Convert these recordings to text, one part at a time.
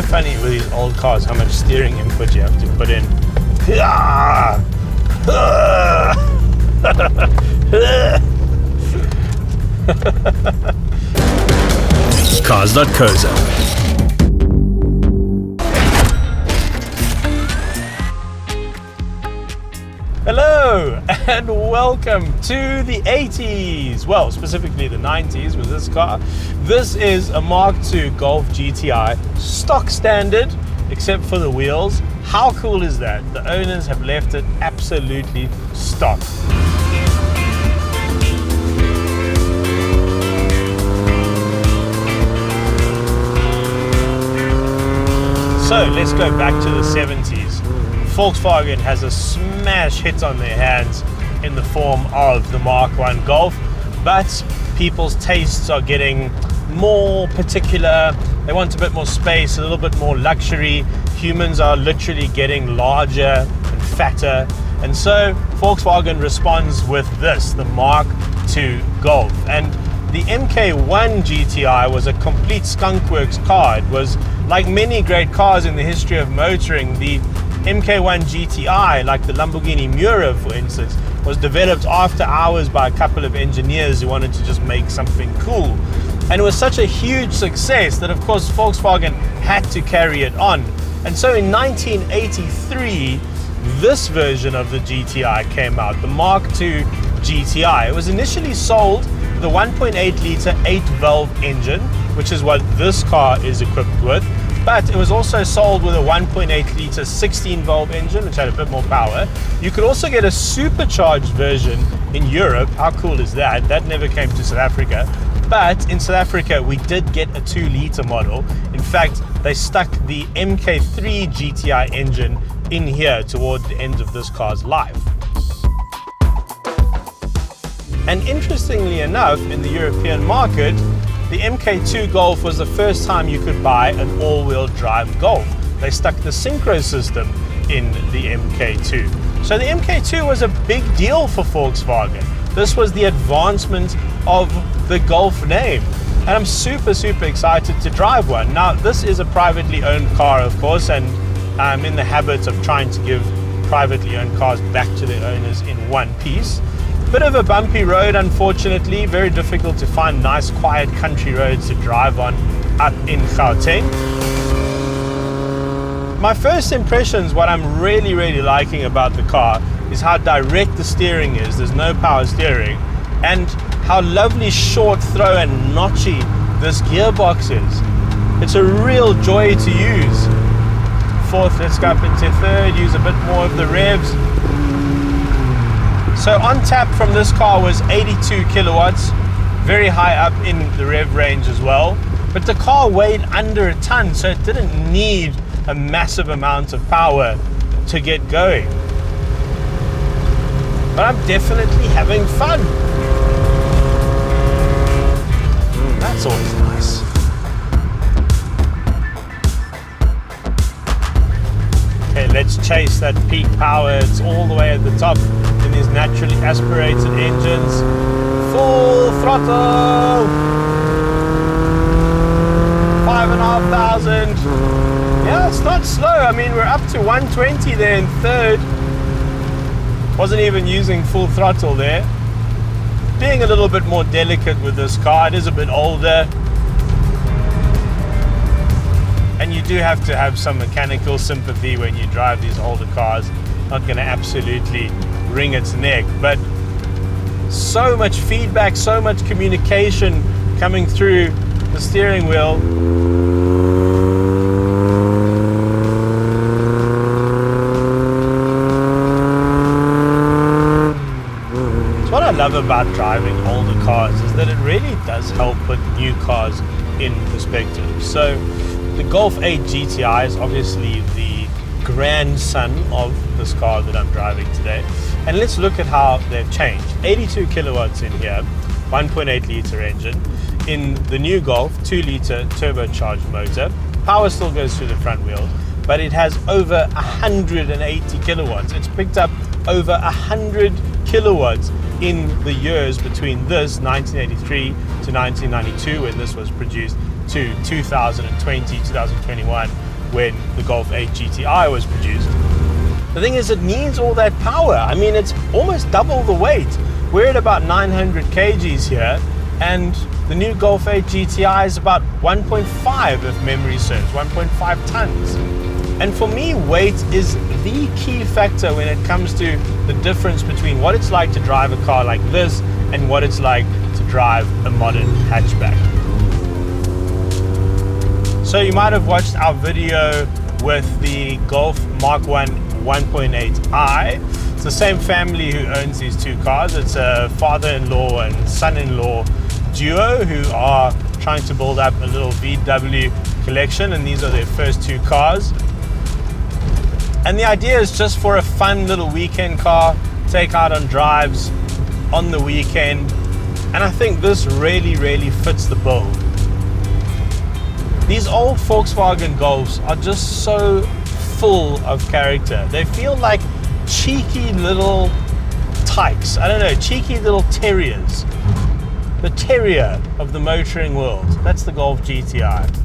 funny with these old cars how much steering input you have to put in. Cars.co.za. Hello and welcome to the 80s, well specifically the 90s with this car. This is a Mk2 Golf GTI, stock standard except for the wheels. How cool is that? The owners have left it absolutely stock. So let's go back to the 70s. Volkswagen has a smash hit on their hands in the form of the Mk1 Golf, but people's tastes are getting more particular. They want a bit more space, a little bit more luxury. Humans are literally getting larger and fatter, and so Volkswagen responds with this, the Mk2 Golf. And the Mk1 GTI was a complete skunkworks car. It was like many great cars in the history of motoring. The Mk1 GTI, like the Lamborghini Miura for instance, was developed after hours by a couple of engineers who wanted to just make something cool. And it was such a huge success that of course Volkswagen had to carry it on. And so in 1983, this version of the GTI came out, the Mk2 GTI. It was initially sold with a 1.8 litre 8-valve engine, which is what this car is equipped with. But it was also sold with a 1.8 litre 16-valve engine, which had a bit more power. You could also get a supercharged version in Europe. How cool is that? That never came to South Africa. But in South Africa, we did get a 2-litre model. In fact, they stuck the Mk2 GTI engine in here toward the end of this car's life. And interestingly enough, in the European market, the Mk2 Golf was the first time you could buy an all-wheel drive Golf. They stuck the synchro system in the Mk2. So the Mk2 was a big deal for Volkswagen. This was the advancement of the Golf name. And I'm super excited to drive one. Now, this is a privately owned car, of course, and I'm in the habit of trying to give privately owned cars back to their owners in one piece. Bit of a bumpy road, unfortunately. Very difficult to find nice, quiet country roads to drive on up in Gauteng. My first impressions, what I'm really liking about the car is how direct the steering is. There's no power steering. And how lovely short throw and notchy this gearbox is. It's a real joy to use. Fourth, let's go up into third, use a bit more of the revs. So on tap from this car was 82 kilowatts, very high up in the rev range as well. But the car weighed under a ton, so it didn't need a massive amount of power to get going. But I'm definitely having fun. That's always nice. Okay, let's chase that peak power. It's all the way at the top in these naturally aspirated engines. Full throttle! 5,500. Yeah, it's not slow. I mean, we're up to 120 there in third. Wasn't even using full throttle there. Being a little bit more delicate with this car. It is a bit older. And you do have to have some mechanical sympathy when you drive these older cars. Not going to absolutely wring its neck, but so much feedback, so much communication coming through the steering wheel. So what I love about driving older cars is that it really does help put new cars in perspective. So the Golf 8 GTI is obviously the grandson of this car that I'm driving today. And let's look at how they've changed. 82 kilowatts in here, 1.8 litre engine. In the new Golf, 2 litre turbocharged motor. Power still goes through the front wheel, but it has over 180 kilowatts. It's picked up over 100 kilowatts in the years between this 1983 to 1992 when this was produced to 2020, 2021 when the Golf 8 GTI was produced. The thing is, it needs all that power. I mean, it's almost double the weight. We're at about 900 kgs here, and the new Golf 8 GTI is about 1.5, if memory serves, 1.5 tons. And for me, weight is the key factor when it comes to the difference between what it's like to drive a car like this and what it's like to drive a modern hatchback. So you might have watched our video with the Golf Mk1 1.8i. It's the same family who owns these two cars. It's a father-in-law and son-in-law duo who are trying to build up a little VW collection, and these are their first two cars. And the idea is just for a fun little weekend car, take out on drives on the weekend. And I think this really, really fits the bill. These old Volkswagen Golfs are just so full of character. They feel like cheeky little tykes. I don't know, cheeky little terriers. The terrier of the motoring world. That's the Golf GTI.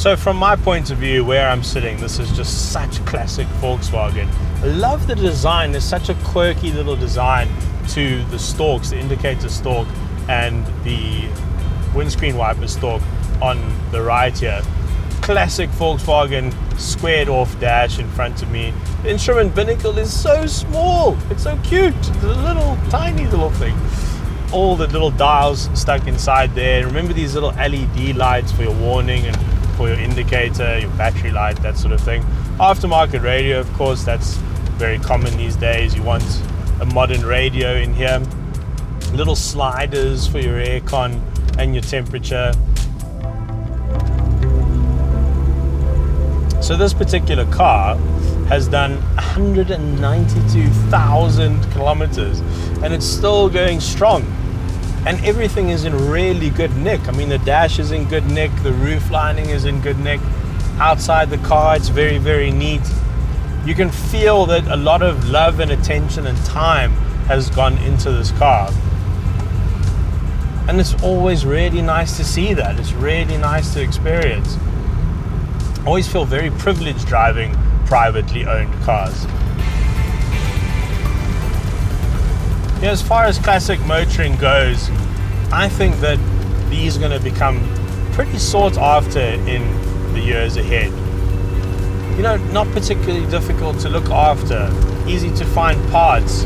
So from my point of view, where I'm sitting, this is just such classic Volkswagen. I love the design. There's such a quirky little design to the stalks, the indicator stalk and the windscreen wiper stalk on the right here. Classic Volkswagen squared off dash in front of me. The instrument binnacle is so small. It's so cute. It's a little tiny little thing. All the little dials stuck inside there. Remember these little LED lights for your warning and for your indicator, your battery light, that sort of thing. Aftermarket radio, of course, that's very common these days. You want a modern radio in here. Little sliders for your aircon and your temperature. So this particular car has done 192,000 kilometers and it's still going strong. And everything is in really good nick. I mean, the dash is in good nick, the roof lining is in good nick. Outside the car, it's very, very neat. You can feel that a lot of love and attention and time has gone into this car. And it's always really nice to see that. It's really nice to experience. I always feel very privileged driving privately owned cars. Yeah, as far as classic motoring goes, I think that these are going to become pretty sought after in the years ahead. You know, not particularly difficult to look after, easy to find parts.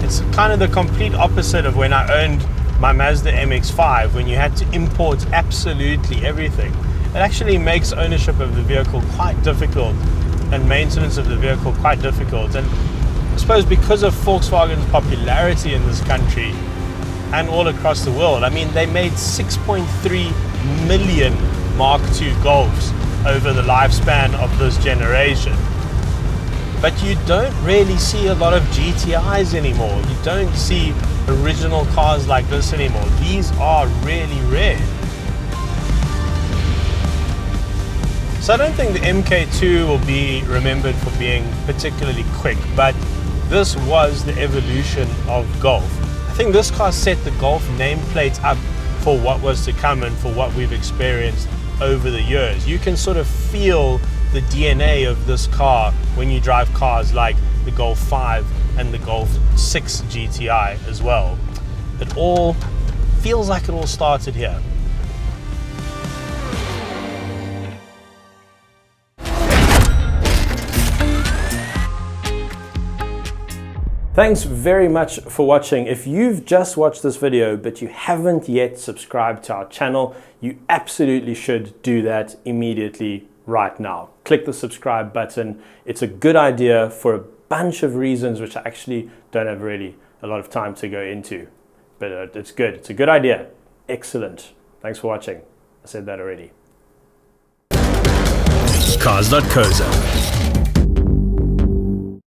It's kind of the complete opposite of when I owned my Mazda MX-5, when you had to import absolutely everything. It actually makes ownership of the vehicle quite difficult and maintenance of the vehicle quite difficult. And I suppose because of Volkswagen's popularity in this country and all across the world, I mean, they made 6.3 million Mk2 Golfs over the lifespan of this generation. But you don't really see a lot of GTIs anymore. You don't see original cars like this anymore. These are really rare. So I don't think the Mk2 will be remembered for being particularly quick, but this was the evolution of Golf. I think this car set the Golf nameplate up for what was to come and for what we've experienced over the years. You can sort of feel the DNA of this car when you drive cars like the Golf 5 and the Golf 6 GTI as well. It all feels like it all started here. Thanks very much for watching. If you've just watched this video but you haven't yet subscribed to our channel, you absolutely should do that immediately right now. Click the subscribe button. It's a good idea for a bunch of reasons which I actually don't have really a lot of time to go into. But it's good. It's a good idea. Excellent. Thanks for watching. I said that already. Cars.co.za